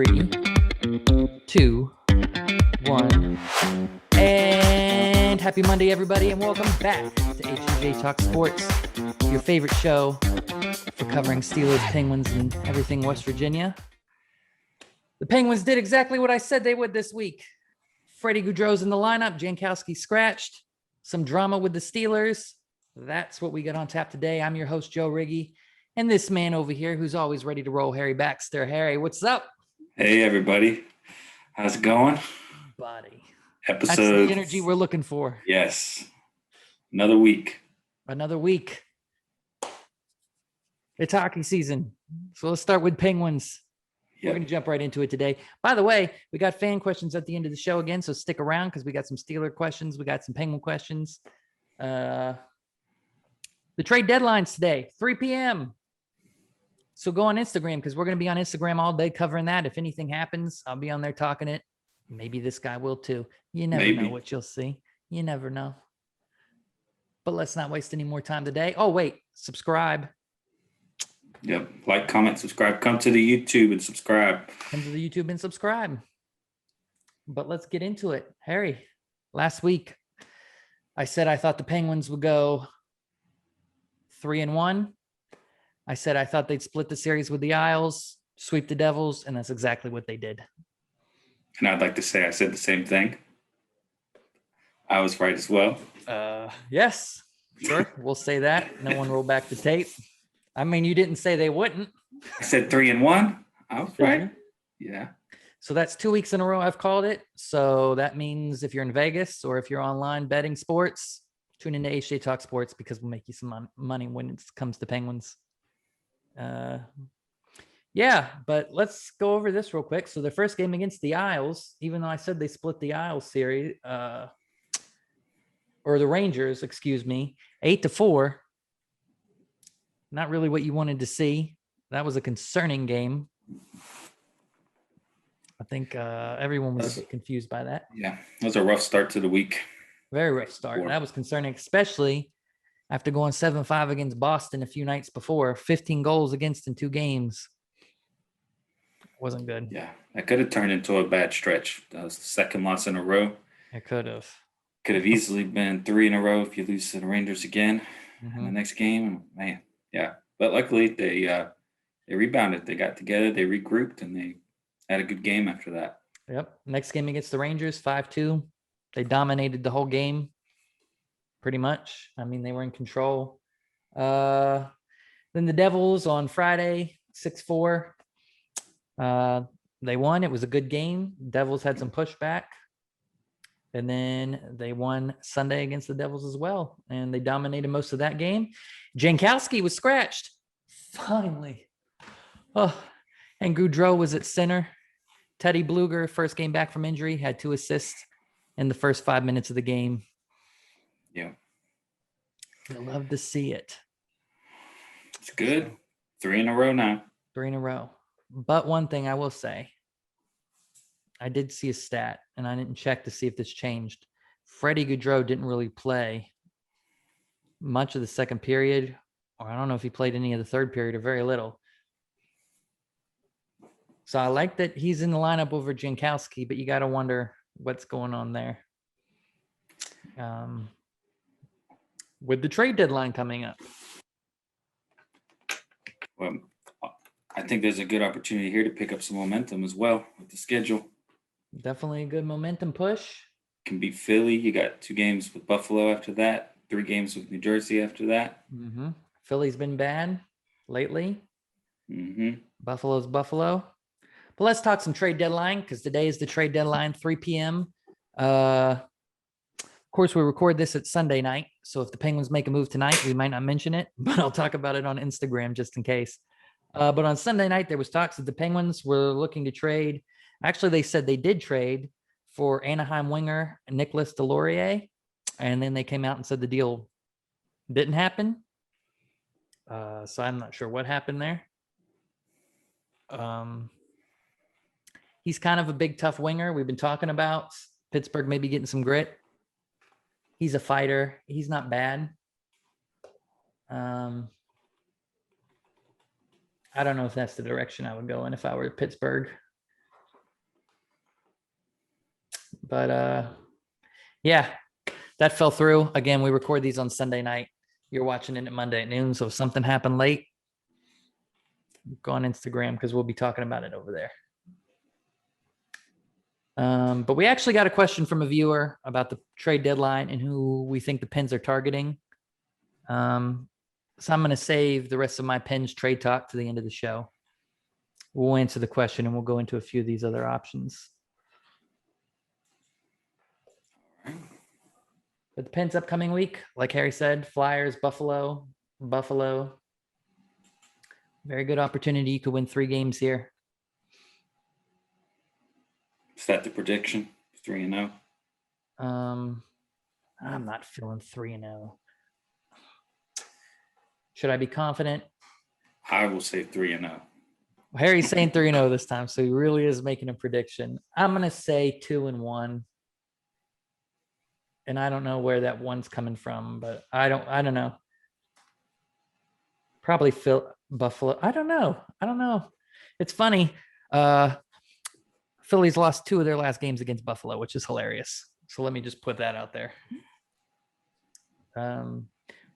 3, 2, 1. And happy Monday, everybody, and welcome back to H&J Talk Sports, your favorite show for covering Steelers, Penguins, and everything West Virginia. The Penguins did exactly what I said they would this week. Freddie Gaudreau's in the lineup. Jankowski scratched. Some drama with the Steelers. That's what we got on tap today. I'm your host, Joe Riggy. And this man over here who's always ready to roll, Harry Baxter. Harry, what's up? Hey, everybody. How's it going? Buddy. Episode. That's the energy we're looking for. Yes. Another week. It's hockey season. So let's start with Penguins. We're going to jump right into it today. By the way, we got fan questions at the end of the show again, so stick around because we got some Steeler questions. We got some Penguin questions. The trade deadline's today, 3 p.m. So go on Instagram because we're going to be on Instagram all day covering that. If anything happens, I'll be on there talking it. Maybe this guy will too. You never know what you'll see. You never know. But let's not waste any more time today. Oh, wait. Subscribe. Yep. Like, comment, subscribe. Come to the YouTube and subscribe. Come to the YouTube and subscribe. But let's get into it. Harry, last week I said I thought the Penguins would go 3-1. I said I thought they'd split the series with the Isles, sweep the Devils, and that's exactly what they did. And I'd like to say I said the same thing. I was right as well. Yes, sure. We'll say that. No one roll back the tape. I mean, you didn't say they wouldn't. I said 3-1. I was right. Yeah. So that's 2 weeks in a row I've called it. So that means if you're in Vegas or if you're online betting sports, tune into H&J Talk Sports because we'll make you some money when it comes to Penguins. But let's go over this real quick. So the first game against the Isles, even though I said they split the Isles series, or the Rangers, 8-4. Not really what you wanted to see. That was a concerning game. I think everyone was a bit confused by that. Yeah, it was a rough start to the week. Very rough start. That was concerning, especially after going 7-5 against Boston a few nights before. 15 goals against in 2 games. Wasn't good. Yeah, that could have turned into a bad stretch. That was the second loss in a row. It could have. Could have easily been 3 in a row if you lose to the Rangers again in the next game. Man, yeah. But luckily, they rebounded. They got together, they regrouped, and they had a good game after that. Yep. Next game against the Rangers, 5-2. They dominated the whole game, pretty much. I mean, they were in control. Then the Devils on Friday, 6-4. They won. It was a good game. Devils had some pushback. And then they won Sunday against the Devils as well. And they dominated most of that game. Jankowski was scratched. Finally. Oh, and Gaudreau was at center. Teddy Bluger, first game back from injury, had 2 assists in the first 5 minutes of the game. Yeah. I love to see it. It's good. 3 in a row now. 3 in a row. But one thing I will say, I did see a stat, and I didn't check to see if this changed. Freddie Gaudreau didn't really play much of the second period, or I don't know if he played any of the third period or very little. So I like that he's in the lineup over Jankowski, but you got to wonder what's going on there. With the trade deadline coming up. Well, I think there's a good opportunity here to pick up some momentum as well with the schedule. Definitely a good momentum push. Can beat Philly. You got 2 games with Buffalo after that, 3 games with New Jersey after that. Mm-hmm. Philly's been bad lately. Mm-hmm. Buffalo's Buffalo. But let's talk some trade deadline because today is the trade deadline, 3 p.m. Of course, we record this at Sunday night. So if the Penguins make a move tonight, we might not mention it, but I'll talk about it on Instagram just in case. But on Sunday night, there was talks that the Penguins were looking to trade. Actually, they said they did trade for Anaheim winger Nicolas Deslauriers, and then they came out and said the deal didn't happen. So I'm not sure what happened there. He's kind of a big, tough winger. We've been talking about Pittsburgh maybe getting some grit. He's a fighter. He's not bad. I don't know if that's the direction I would go in if I were Pittsburgh. But yeah, that fell through. Again, we record these on Sunday night. You're watching it at Monday at noon. So if something happened late, go on Instagram because we'll be talking about it over there. But we actually got a question from a viewer about the trade deadline and who we think the Pens are targeting. So I'm going to save the rest of my Pens trade talk to the end of the show. We'll answer the question and we'll go into a few of these other options. But the Pens upcoming week, like Harry said, Flyers, Buffalo. Very good opportunity. You could win 3 games here. Is that the prediction? 3-0? I'm not feeling 3-0. Should I be confident? I will say 3-0. Harry's saying 3-0 this time, so he really is making a prediction. I'm going to say 2-1. And I don't know where that one's coming from, but I don't know. Probably Buffalo. I don't know. It's funny. Philly's lost 2 of their last games against Buffalo, which is hilarious. So let me just put that out there.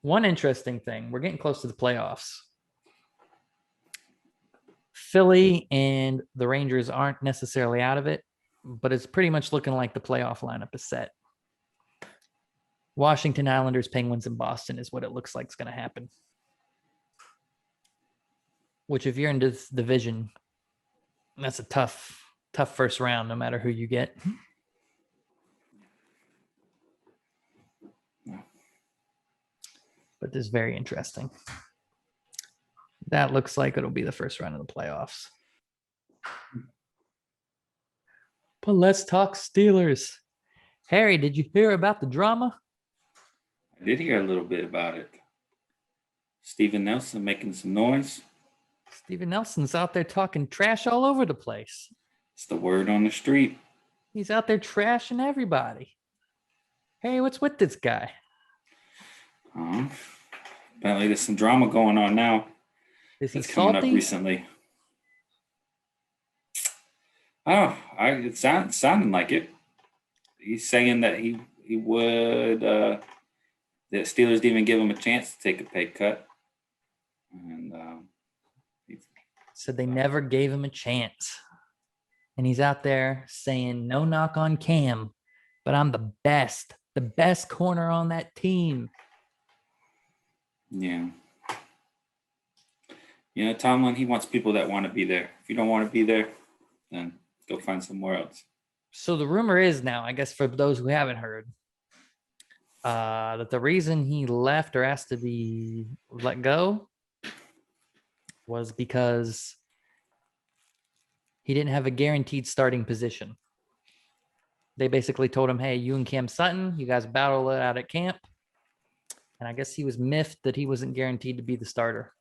One interesting thing, we're getting close to the playoffs. Philly and the Rangers aren't necessarily out of it, but it's pretty much looking like the playoff lineup is set. Washington, Islanders, Penguins, and Boston is what it looks like is going to happen. Which, if you're in this division, that's a tough first round, no matter who you get. But this is very interesting. That looks like it'll be the first round of the playoffs. But let's talk Steelers. Harry, did you hear about the drama? I did hear a little bit about it. Steven Nelson making some noise. Steven Nelson's out there talking trash all over the place. It's the word on the street. He's out there trashing everybody. Hey, what's with this guy? Apparently there's some drama going on now. Is he that's coming salty? up recently. It sounded like it. He's saying that he would the Steelers didn't even give him a chance to take a pay cut. And said they never gave him a chance. And he's out there saying, no knock on Cam, but I'm the best corner on that team. Yeah. You know, Tomlin, he wants people that want to be there. If you don't want to be there, then go find somewhere else. So the rumor is now, I guess for those who haven't heard, that the reason he left or asked to be let go was because he didn't have a guaranteed starting position. They basically told him, hey, you and Cam Sutton, you guys battle it out at camp. And I guess he was miffed that he wasn't guaranteed to be the starter.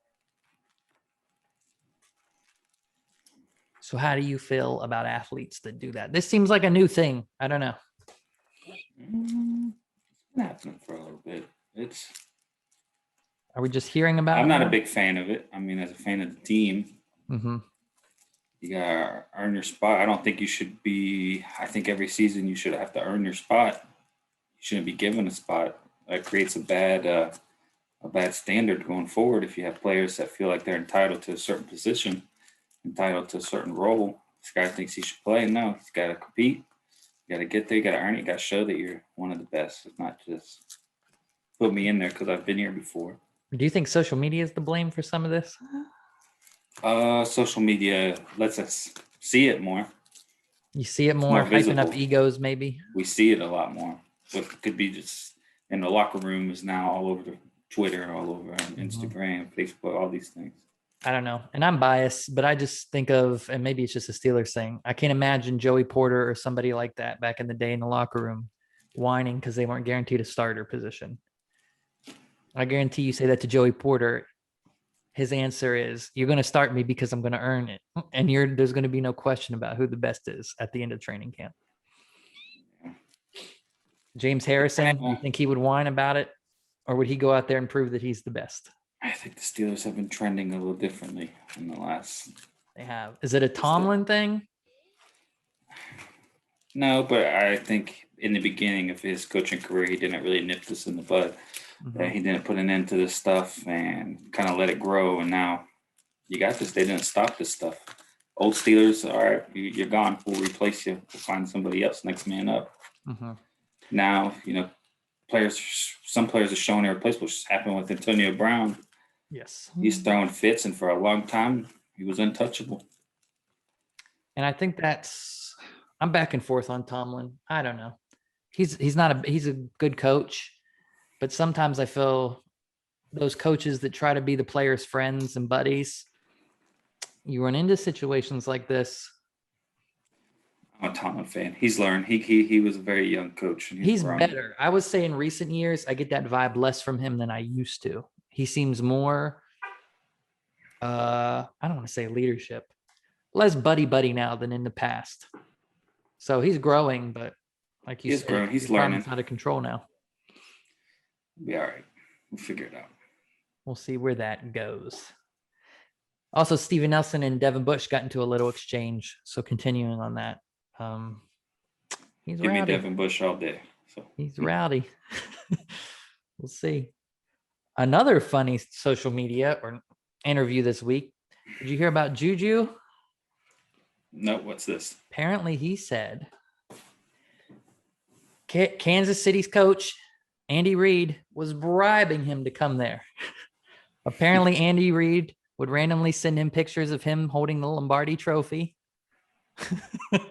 So how do you feel about athletes that do that? This seems like a new thing. I don't know. It's been happening for a little bit. Are we just hearing about it? I'm not a big fan of it. I mean, as a fan of the team, you got to earn your spot. I don't think you should be – I think every season you should have to earn your spot. You shouldn't be given a spot. That creates a bad standard going forward if you have players that feel like they're entitled to a certain position, entitled to a certain role. This guy thinks he should play. No, he's got to compete. You got to get there. You got to earn it. You got to show that you're one of the best. It's not just put me in there because I've been here before. Do you think social media is to blame for some of this? Social media lets us see it more. You see it more, hyping up egos, maybe? We see it a lot more. What could be just in the locker room is now all over Twitter, all over Instagram, Facebook, all these things. I don't know. And I'm biased, but I just think of, and maybe it's just a Steelers thing, I can't imagine Joey Porter or somebody like that back in the day in the locker room whining because they weren't guaranteed a starter position. I guarantee you say that to Joey Porter, his answer is, you're going to start me because I'm going to earn it. And there's going to be no question about who the best is at the end of training camp. James Harrison, you think he would whine about it? Or would he go out there and prove that he's the best? I think the Steelers have been trending a little differently in the last. They have. Is it a Tomlin thing? No, but I think in the beginning of his coaching career, he didn't really nip this in the bud. He didn't put an end to this stuff and kind of let it grow. And now you got this. They didn't stop this stuff. Old Steelers, all right, you're gone. We'll replace you. We'll find somebody else, next man up. Now, some players are showing irreplaceable, which happened with Antonio Brown. Yes. He's throwing fits, and for a long time, he was untouchable. And I think I'm back and forth on Tomlin. I don't know. He's a good coach, but sometimes I feel those coaches that try to be the players' friends and buddies, you run into situations like this. I'm a Tomlin fan. He's learned. He was a very young coach. And he's better. I would say in recent years, I get that vibe less from him than I used to. He seems more, I don't want to say leadership, less buddy now than in the past. So he's growing, but like you said, he's learning. Out of control now. Be all right. We'll figure it out. We'll see where that goes. Also, Steven Nelson and Devin Bush got into a little exchange. So continuing on that, he's Give rowdy. me Devin Bush all day. So he's rowdy. We'll see. Another funny social media or interview this week. Did you hear about JuJu? No, what's this? Apparently, he said Kansas City's coach, Andy Reid, was bribing him to come there. Apparently, Andy Reid would randomly send him pictures of him holding the Lombardi trophy,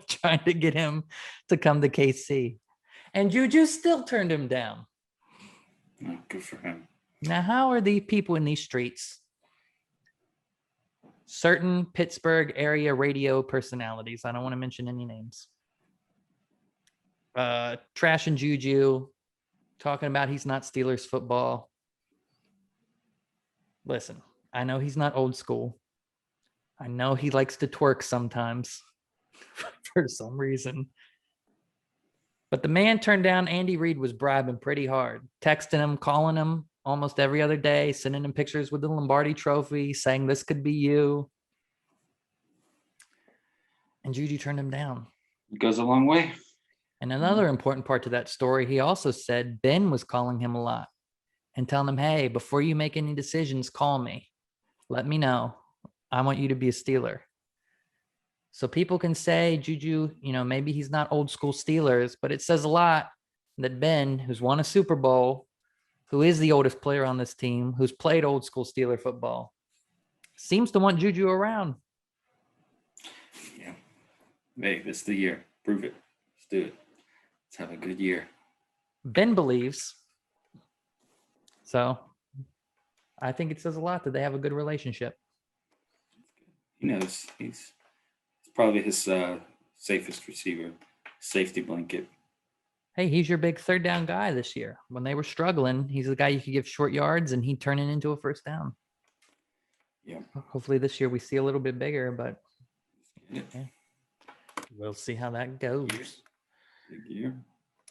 trying to get him to come to KC. And JuJu still turned him down. Oh, good for him. Now, how are these people in these streets? Certain Pittsburgh area radio personalities, I don't want to mention any names, trash and JuJu, talking about he's not Steelers football. Listen, I know he's not old school. I know he likes to twerk sometimes for some reason. But the man turned down Andy Reid was bribing pretty hard, texting him, calling him almost every other day, sending him pictures with the Lombardi trophy, saying this could be you. And JuJu turned him down. It goes a long way. And another important part to that story, he also said Ben was calling him a lot and telling him, hey, before you make any decisions, call me. Let me know. I want you to be a Steeler. So people can say JuJu, maybe he's not old school Steelers, but it says a lot that Ben, who's won a Super Bowl, who is the oldest player on this team, who's played old school Steeler football, seems to want JuJu around. Yeah. Hey, this is the year. Prove it. Let's do it. Let's have a good year. Ben believes. So I think it says a lot that they have a good relationship. He knows. It's probably his safest receiver, safety blanket. Hey, he's your big third down guy this year. When they were struggling, he's the guy you could give short yards and he'd turn it into a first down. Yeah. Hopefully this year we see a little bit bigger, but we'll see how that goes. Big year.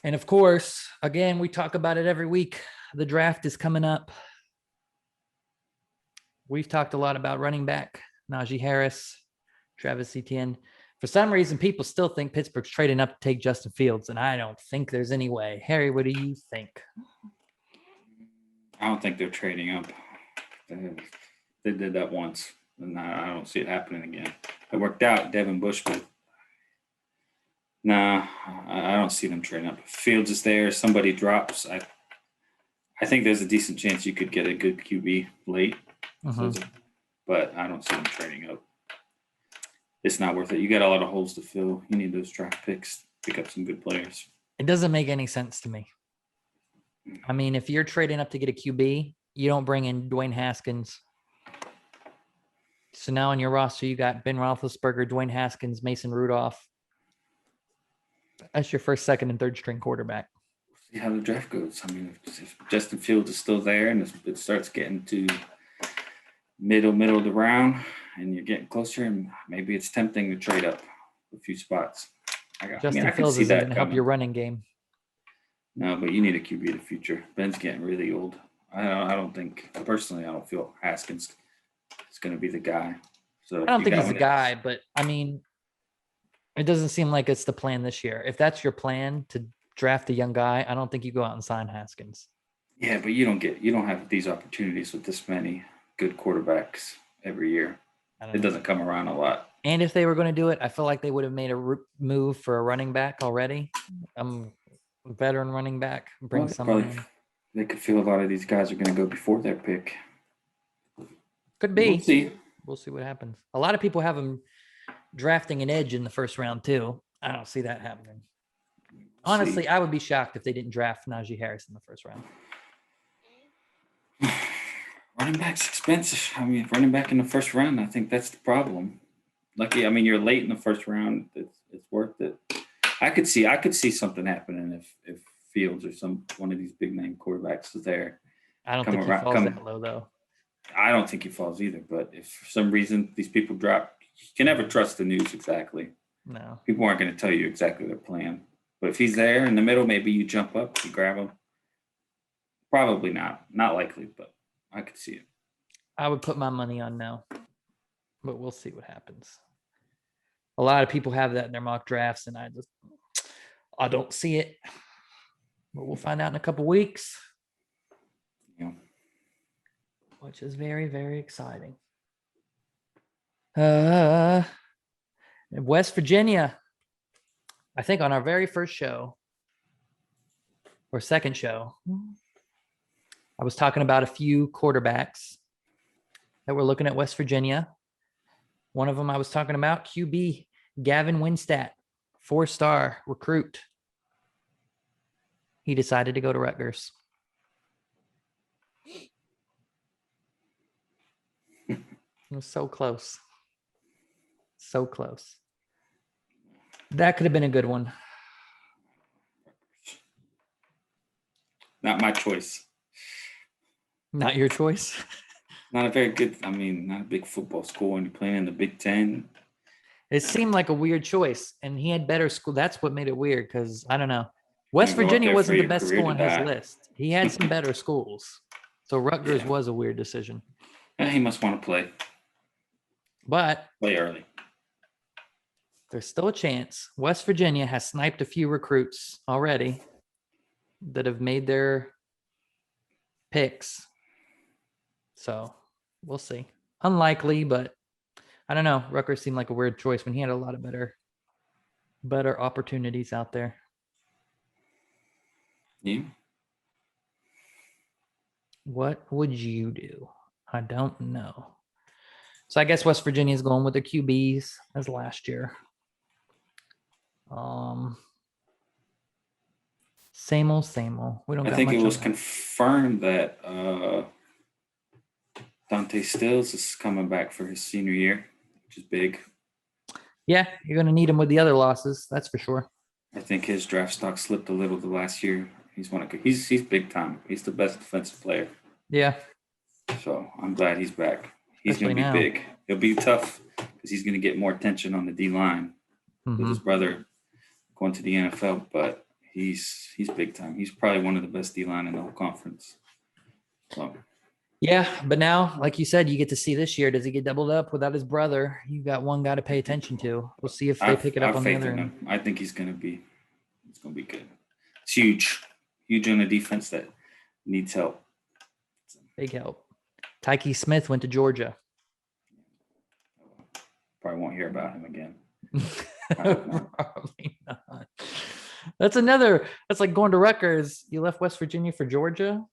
And of course, again, we talk about it every week. The draft is coming up. We've talked a lot about running back, Najee Harris, Travis Etienne. For some reason, people still think Pittsburgh's trading up to take Justin Fields, and I don't think there's any way. Harry, what do you think? I don't think they're trading up. They did that once, and I don't see it happening again. It worked out, Devin Bush, but nah, I don't see them trading up. If Fields is there, somebody drops. I think there's a decent chance you could get a good QB late, but I don't see them trading up. It's not worth it. You got a lot of holes to fill. You need those draft picks, pick up some good players. It doesn't make any sense to me. I mean, if you're trading up to get a QB, you don't bring in Dwayne Haskins. So now on your roster, you got Ben Roethlisberger, Dwayne Haskins, Mason Rudolph. That's your first, second, and third string quarterback. See how the draft goes. I mean, if Justin Fields is still there and it starts getting to middle of the round and you're getting closer, and maybe it's tempting to trade up a few spots. Justin Fields isn't going to help your running game. No, but you need a QB of the future. Ben's getting really old. I don't think, personally, I don't feel Haskins is going to be the guy. So I don't think he's the guy, but I mean, It doesn't seem like it's the plan this year. If that's your plan to draft a young guy, I don't think you go out and sign Haskins. Yeah, but you don't have these opportunities with this many good quarterbacks every year. It doesn't come around a lot. And if they were going to do it, I feel like they would have made a move for a running back already. A veteran running back, bring someone in. They could feel a lot of these guys are going to go before their pick. Could be. We'll see. We'll see what happens. A lot of people have them drafting an edge in the first round too. I don't see that happening. Honestly, I would be shocked if they didn't draft Najee Harris in the first round. Running back's expensive. I mean, running back in the first round, I think that's the problem. Lucky, I mean, you're late in the first round. It's worth it. I could see something happening if Fields or one of these big name quarterbacks is there. I don't think he falls that low though. I don't think he falls either. But if for some reason these people drop, you can never trust the news exactly. No, people aren't going to tell you exactly their plan. But if he's there in the middle, maybe you jump up, you grab him. Probably not likely, but I could see it. I would put my money on no, but we'll see what happens. A lot of people have that in their mock drafts, and I don't see it. But we'll find out in a couple weeks. Yeah. Which is very, very exciting. West Virginia. I think on our very first show or second show, I was talking about a few quarterbacks that were looking at West Virginia. One of them I was talking about, QB Gavin Winstead, 4-star recruit. He decided to go to Rutgers. It was so close. So close. That could have been a good one. Not my choice. Not your choice? Not a very good, not a big football school, and you're playing in the Big Ten. It seemed like a weird choice, and he had better school. That's what made it weird, because I don't know. West Virginia wasn't the best school on his list. He had some better schools. So Rutgers was a weird decision. He must want to play. But play early. There's still a chance. West Virginia has sniped a few recruits already that have made their picks. So we'll see. Unlikely, but I don't know. Rutgers seemed like a weird choice when he had a lot of better opportunities out there. Yeah. What would you do? I don't know. So I guess West Virginia is going with the QBs as last year. Same old. We don't. I think it was confirmed that Dante Stills is coming back for his senior year, which is big. Yeah, you're going to need him with the other losses. That's for sure. I think his draft stock slipped a little the last year. He's big time. He's the best defensive player. Yeah. So I'm glad he's back. He's going to be big. It'll be tough because he's going to get more attention on the D line with his brother going to the NFL. But he's big time. He's probably one of the best D line in the whole conference. So. Yeah, but now, like you said, you get to see this year. Does he get doubled up without his brother? You got one guy to pay attention to. We'll see if they pick it up on the other end. I think he's going to be. It's going to be good. It's huge on a defense that needs help. Big help. Tyke Smith went to Georgia. Probably won't hear about him again. Probably not. That's like going to Rutgers. You left West Virginia for Georgia.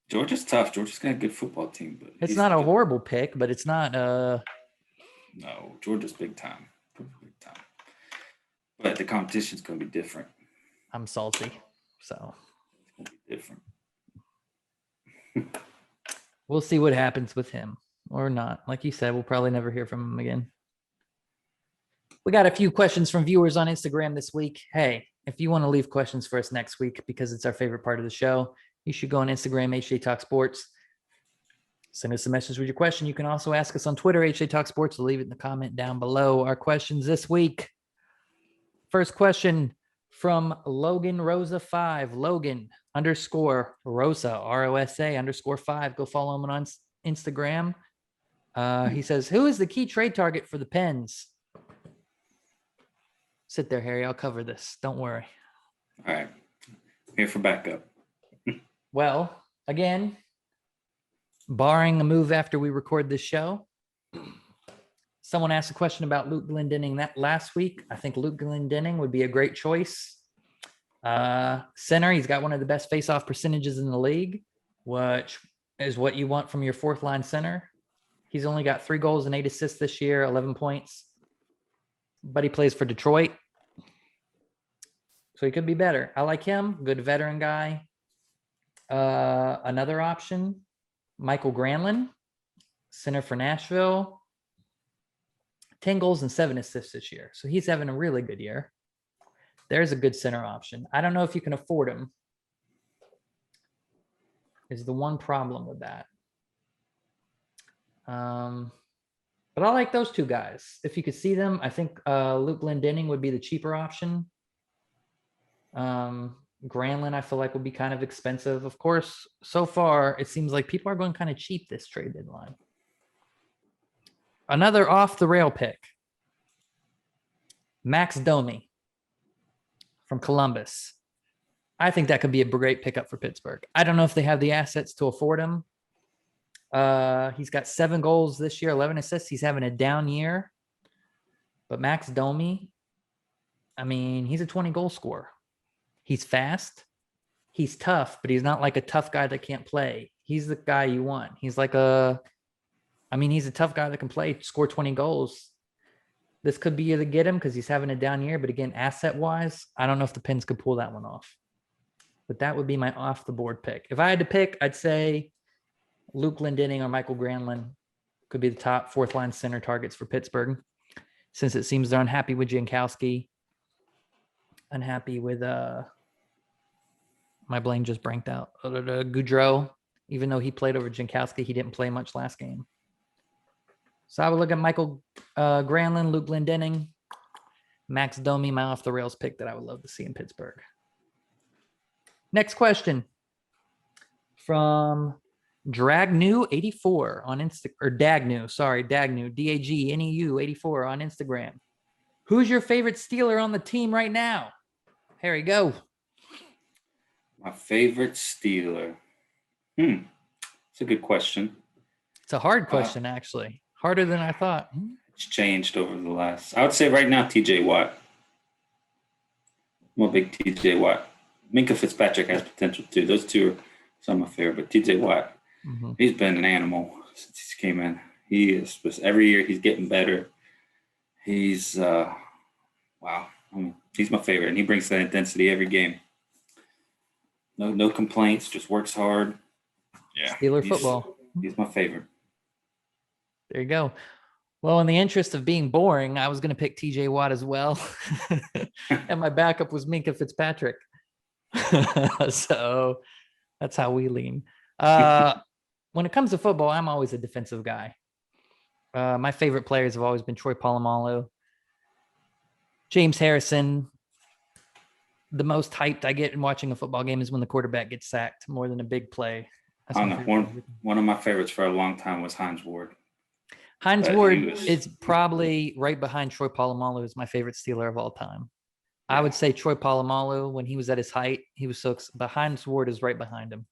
Georgia's tough. Georgia's got a good football team, but it's not a horrible pick, but it's not No, Georgia's big time. Big time. But the competition's gonna be different. I'm salty. So it's gonna be different. We'll see what happens with him or not. Like you said, we'll probably never hear from him again. We got a few questions from viewers on Instagram this week. Hey, if you want to leave questions for us next week, because it's our favorite part of the show, you should go on Instagram, H&J Talk Sports. Send us a message with your question. You can also ask us on Twitter, H&J Talk Sports. We'll leave it in the comment down below. Our questions this week. First question from Logan Rosa 5. Logan _Rosa, ROSA _5. Go follow him on Instagram. He says, who is the key trade target for the Pens? Sit there, Harry. I'll cover this. Don't worry. All right. I'm here for backup. Well, again, barring a move after we record this show, someone asked a question about Luke Glendening that last week. I think Luke Glendening would be a great choice. Center, he's got one of the best face-off percentages in the league, which is what you want from your fourth line center. He's only got 3 goals and 8 assists this year, 11 points, but he plays for Detroit. So he could be better. I like him. Good veteran guy. Another option, Michael Granlund, center for Nashville. 10 goals and 7 assists this year. So he's having a really good year. There's a good center option. I don't know if you can afford him. Is the one problem with that. But I like those 2 guys. If you could see them, I think Luke Glendening would be the cheaper option. Granlund, I feel like, would be kind of expensive. Of course, so far, it seems like people are going kind of cheap this trade deadline. Another off-the-rail pick. Max Domi from Columbus. I think that could be a great pickup for Pittsburgh. I don't know if they have the assets to afford him. He's got 7 goals this year, 11 assists. He's having a down year. But Max Domi, I mean, he's a 20-goal scorer. He's fast. He's tough, but he's not like a tough guy that can't play. He's the guy you want. He's like he's a tough guy that can play, score 20 goals. This could be to get him because he's having a down year. But again, asset-wise, I don't know if the Pens could pull that one off. But that would be my off-the-board pick. If I had to pick, I'd say Luke Glendening or Michael Granlund could be the top fourth-line center targets for Pittsburgh, since it seems they're unhappy with Jankowski, unhappy with my brain just blanked out. Gaudreau, even though he played over Jankowski, he didn't play much last game. So I would look at Michael Granlund, Luke Glendening, Max Domi, my off-the-rails pick that I would love to see in Pittsburgh. Next question from Dragnew84 on Instagram, or Dagnew, Dagneu, 84 on Instagram. Who's your favorite Steeler on the team right now? Harry, go. My favorite Steeler. It's a good question. It's a hard question, actually. Harder than I thought. It's changed over the last. I would say right now, TJ Watt. I'm a big TJ Watt. Minka Fitzpatrick has potential too. Those 2 are some of my favorite. But TJ Watt, he's been an animal since he came in. He is. Every year he's getting better. He's wow. I mean, he's my favorite, and he brings that intensity every game. No complaints. Just works hard. Yeah. Steeler football. He's my favorite. There you go. Well, in the interest of being boring, I was going to pick TJ Watt as well. And my backup was Minka Fitzpatrick. So that's how we lean. When it comes to football, I'm always a defensive guy. My favorite players have always been Troy Polamalu, James Harrison. The most hyped I get in watching a football game is when the quarterback gets sacked more than a big play. I don't know. One of my favorites for a long time was Hines Ward. Hines Ward is probably right behind Troy Polamalu as my favorite Steeler of all time. Yeah. I would say Troy Polamalu, when he was at his height, he was but Hines Ward is right behind him.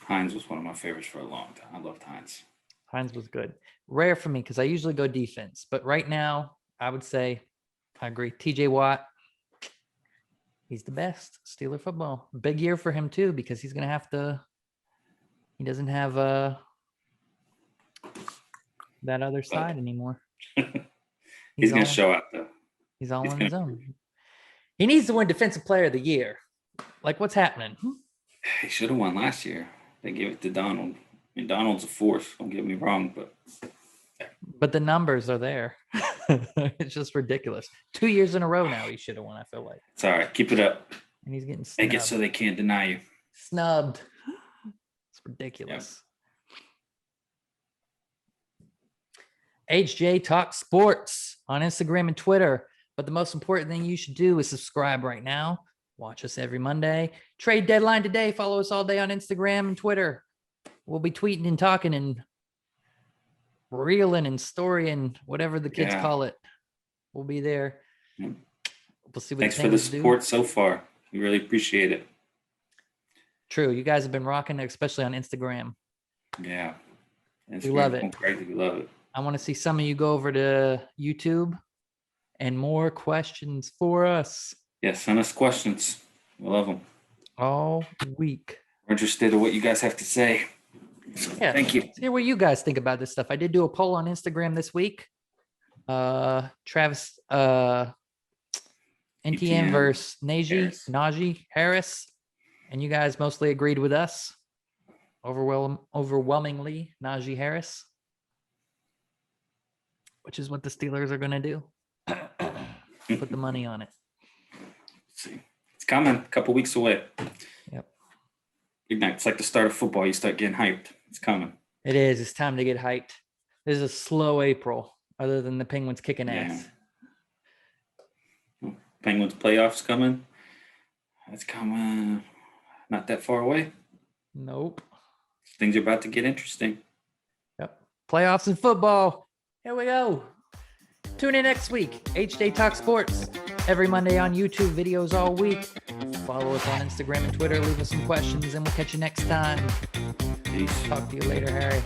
Hines was one of my favorites for a long time. I loved Hines. Hines was good. Rare for me because I usually go defense. But right now, I would say, I agree, TJ Watt, he's the best. Steeler football. Big year for him too, because he's going to have to, he doesn't have that other side anymore. He's going to show out though. He's all on his own. He needs to win Defensive Player of the Year. Like, what's happening? He should have won last year. They gave it to Donald. I mean, Donald's a force. Don't get me wrong, but the numbers are there. It's just ridiculous. 2 years in a row now he should have won, I feel like. It's all right. Keep it up. And he's getting snubbed. Make it so they can't deny you. Snubbed. It's ridiculous. Yep. H&J Talk Sports on Instagram and Twitter. But the most important thing you should do is subscribe right now. Watch us every Monday. Trade deadline today. Follow us all day on Instagram and Twitter. We'll be tweeting and talking and reeling and storying, whatever the kids call it. We'll be there. We'll see what Thanks for the support so far. We really appreciate it. True. You guys have been rocking it, especially on Instagram. Yeah. We love it. Crazy. We love it. I want to see some of you go over to YouTube and more questions for us. Yeah, send us questions. We love them. All week. We're interested in what you guys have to say. Yeah. Thank you. Let's hear what you guys think about this stuff. I did do a poll on Instagram this week. Travis NTM versus Najee Harris. And you guys mostly agreed with us. Overwhelmingly, Najee Harris. Which is what the Steelers are going to do. Put the money on it. Let's see. It's coming. A couple weeks away. Yep. It's like the start of football. You start getting hyped. It's coming. It is. It's time to get hyped. This is a slow April, other than the Penguins kicking ass. Penguins playoffs coming. That's coming. Not that far away. Nope. Things are about to get interesting. Yep. Playoffs in football. Here we go. Tune in next week. H&J Talk Sports. Every Monday on YouTube. Videos all week. Follow us on Instagram and Twitter. Leave us some questions, and we'll catch you next time. Peace. Talk to you later, Harry.